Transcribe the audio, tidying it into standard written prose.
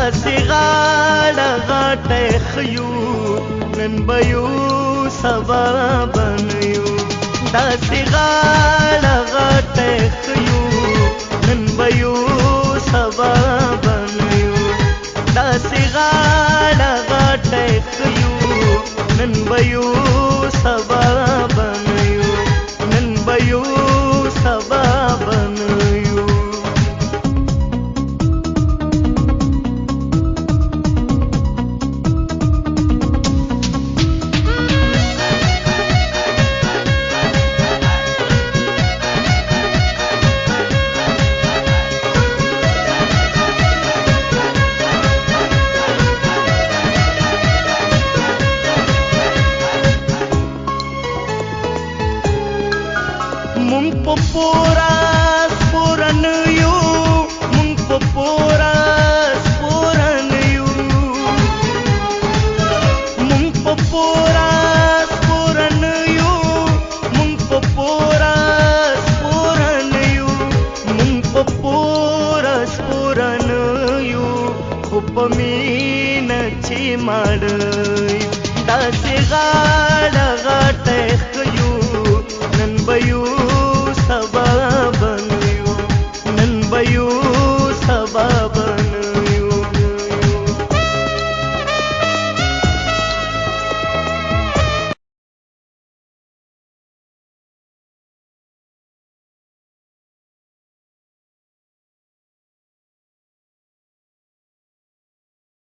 داسې غاړه غاټه خيو نن به یو سبا بنیو داسې غاړه غاټه خيو نن به یو سبا بنیو داسې غاړه غاټه خيو نن به یو سبا بنیو نن به یو سبا بنیو مونږ په پورا سپورن یو مونږ په پورا سپورن یو مونږ په پورا سپورن یو مونږ په پورا سپورن یو مونږ په پورا سپورن یو خو په مینه چې مړ داسې